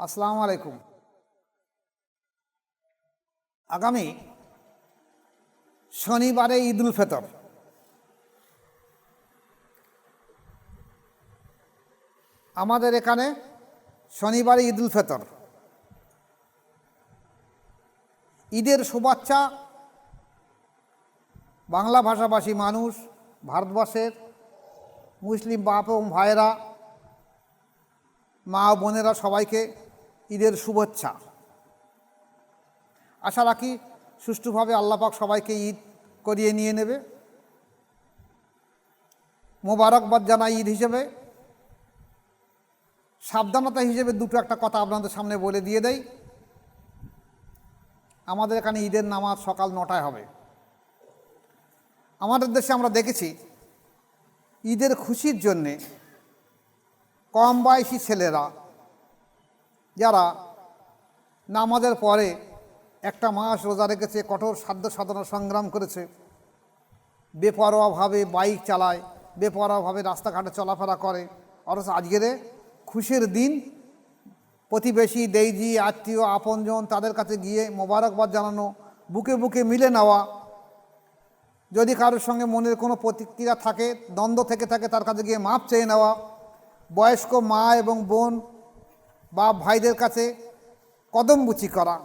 আসসালামু আলাইকুম। আগামী শনিবারে ঈদ উল ফিতর। আমাদের এখানে শনিবারে ঈদ উল ফিতর। ঈদের শুভেচ্ছা বাংলা ভাষাভাষী মানুষ, ভারতবর্ষের মুসলিম বাপ এবং ভাইয়েরা, মা ও বোনেরা সবাইকে ঈদের শুভেচ্ছা। আশা রাখি সুষ্ঠুভাবে আল্লাহ পাক সবাইকে ঈদ করিয়ে নিয়ে নেবে। মোবারকবাদ জানাই ঈদ হিসেবে। সাবধানতা হিসেবে দুটো একটা কথা আপনাদের সামনে বলে দিয়ে দেই। আমাদের এখানে ঈদের নামাজ সকাল 9টায় হবে। আমাদের দেশে আমরা দেখেছি ঈদের খুশির জন্যে কম বয়সী ছেলেরা যারা নামাজের পরে একটা মাস রোজা রেখেছে, কঠোর সাধ্য সাধনা সংগ্রাম করেছে, বেপরোয়াভাবে বাইক চালায়, বেপরোয়াভাবে রাস্তাঘাটে চলাফেরা করে, অথচ আজকের খুশির দিন প্রতিবেশী, দেইজি, আত্মীয়, আপনজন তাদের কাছে গিয়ে মোবারকবাদ জানানো, বুকে বুকে মিলে নেওয়া, যদি কারোর সঙ্গে মনের কোনো প্রতিক্রিয়া থাকে, দ্বন্দ্ব থেকে থাকে, তার কাছে গিয়ে মাপ চেয়ে নেওয়া, বয়স্ক মা এবং বোন বা ভাইদের কাছে কদমবুচি করা,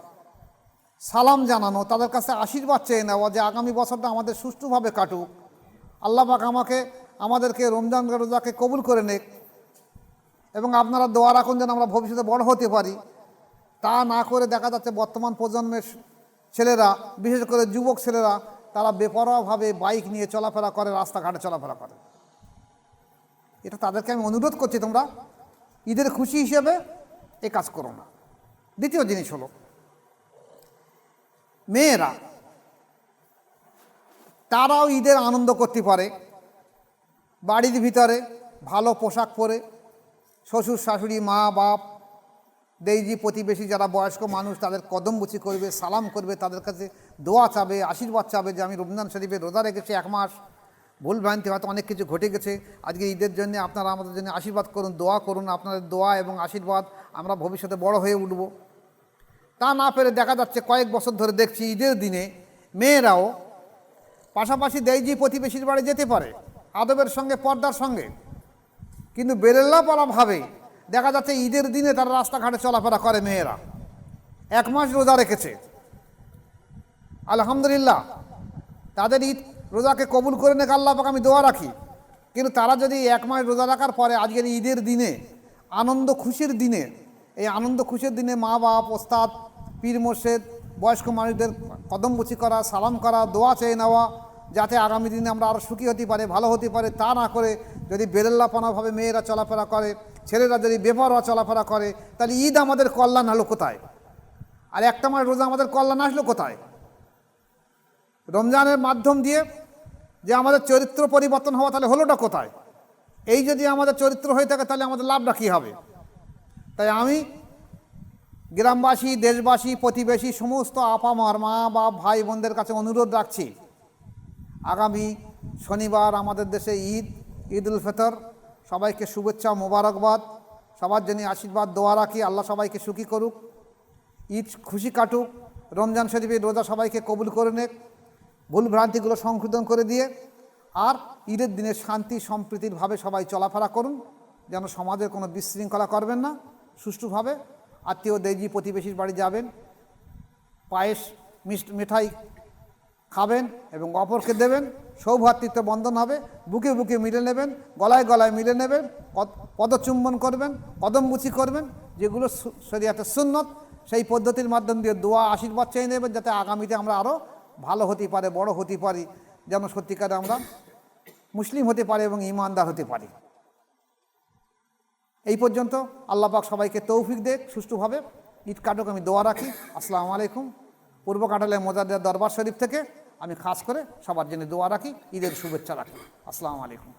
সালাম জানানো, তাদের কাছে আশীর্বাদ চেয়ে নেওয়া যে আগামী বছরটা আমাদের সুষ্ঠুভাবে কাটুক, আল্লাহ পাক আমাদেরকে রমজান রোজাকে কবুল করে নেক, এবং আপনারা দোয়া রাখুন যেন আমরা ভবিষ্যতে বড় হতে পারি। তা না করে দেখা যাচ্ছে বর্তমান প্রজন্মের ছেলেরা, বিশেষ করে যুবক ছেলেরা, তারা বেপরোয়াভাবে বাইক নিয়ে চলাফেরা করে, রাস্তাঘাটে চলাফেরা করে। এটা তাদেরকে আমি অনুরোধ করছি, তোমরা ঈদের খুশি হিসেবে এ কাজ করো না। দ্বিতীয় জিনিস হলো, মেয়েরা তারাও ঈদের আনন্দ করতে পারে বাড়ির ভিতরে ভালো পোশাক পরে, শ্বশুর শাশুড়ি, মা বাপ, দেইজি, প্রতিবেশী যারা বয়স্ক মানুষ তাদের কদমবুচি করবে, সালাম করবে, তাদের কাছে দোয়া চাবে, আশীর্বাদ চাবে যে আমি রমজান শরীফে রোজা রেখেছি 1 মাস, ভুলভ্রান্তি হয়তো অনেক কিছু ঘটে গেছে, আজকে ঈদের জন্য আপনারা আমাদের জন্য আশীর্বাদ করুন, দোয়া করুন। আপনাদের দোয়া এবং আশীর্বাদ আমরা ভবিষ্যতে বড় হয়ে উঠব। তা না পেরে দেখা যাচ্ছে কয়েক বছর ধরে দেখছি ঈদের দিনে মেয়েরাও পাশাপাশি দেইজি প্রতিবেশীর বাড়ি যেতে পারে আদবের সঙ্গে, পর্দার সঙ্গে, কিন্তু বেরেল্লাপাড়াভাবে দেখা যাচ্ছে ঈদের দিনে তারা রাস্তাঘাটে চলাফেরা করে। মেয়েরা 1 মাস রোজা রেখেছে, আলহামদুলিল্লাহ, তাদের ঈদ রোজাকে কবুল করে নেক আল্লাহ পাক, আমি দোয়া রাখি। কিন্তু তারা যদি 1 মাস রোজা রাখার পরে আজকের ঈদের দিনে, আনন্দ খুশির দিনে, এই আনন্দ খুশির দিনে মা বাপ, ওস্তাদ, পীর মোর্শেদ, বয়স্ক মানুষদের কদমবুচি করা, সালাম করা, দোয়া চেয়ে নেওয়া যাতে আগামী দিনে আমরা আরও সুখী হতে পারে, ভালো হতে পারে, তা না করে যদি বেরেল্লাপনাভাবে মেয়েরা চলাফেরা করে, ছেলেরা যদি বেপরোয়া চলাফেরা করে, তাহলে ঈদ আমাদের কল্যাণ হলো কোথায়? আর 1 মাস রোজা আমাদের কল্যাণ আসলো কোথায়? রমজানের মাধ্যম দিয়ে যে আমাদের চরিত্র পরিবর্তন হওয়া, তাহলে হলোটা কোথায়? এই যদি আমাদের চরিত্র হয়ে থাকে তাহলে আমাদের লাভটা কী হবে? তাই আমি গ্রামবাসী, দেশবাসী, প্রতিবেশী সমস্ত আপামার, মা বাপ, ভাই বোনদের কাছে অনুরোধ রাখছি, আগামী শনিবার আমাদের দেশে ঈদ উল ফিতর। সবাইকে শুভেচ্ছা, মোবারকবাদ, সবার জন্য আশীর্বাদ, দোয়া রাখি, আল্লাহ সবাইকে সুখী করুক, ঈদ খুশি কাটুক, রমজান শরীফের রোজা সবাইকে কবুল করে নেক, ভুলভ্রান্তিগুলো সংশোধন করে দিয়ে, আর ঈদের দিনে শান্তি সম্প্রীতিরভাবে সবাই চলাফেরা করুন, যেন সমাজের কোনো বিশৃঙ্খলা করবেন না, সুষ্ঠুভাবে আত্মীয়, দেইজি, প্রতিবেশীর বাড়ি যাবেন, পায়েস, মিঠাই খাবেন এবং অপরকে দেবেন, সৌভ্রাতৃত্ব বন্ধন হবে, বুকে বুকে মিলে নেবেন, গলায় গলায় মিলে নেবেন, পদচুম্বন করবেন, কদমবুচি করবেন, যেগুলো শরীয়তের সুন্নত, সেই পদ্ধতির মাধ্যম দিয়ে দোয়া আশীর্বাদ চেয়ে নেবেন, যাতে আগামীতে আমরা আরও ভালো হতে পারে, বড় হতে পারি, যেন সত্যিকারে আমরা মুসলিম হতে পারি এবং ইমানদার হতে পারি। এই পর্যন্ত আল্লাহ পাক সবাইকে তৌফিক দেখ, সুষ্ঠুভাবে ঈদ কাটুক, আমি দোয়া রাখি। আসসালামু আলাইকুম। পূর্ব কাটালে মোজাদ্দেদ দরবার শরীফ থেকে আমি খাস করে সবার জন্য দোয়া রাখি, ঈদের শুভেচ্ছা রাখি। আসসালামু আলাইকুম।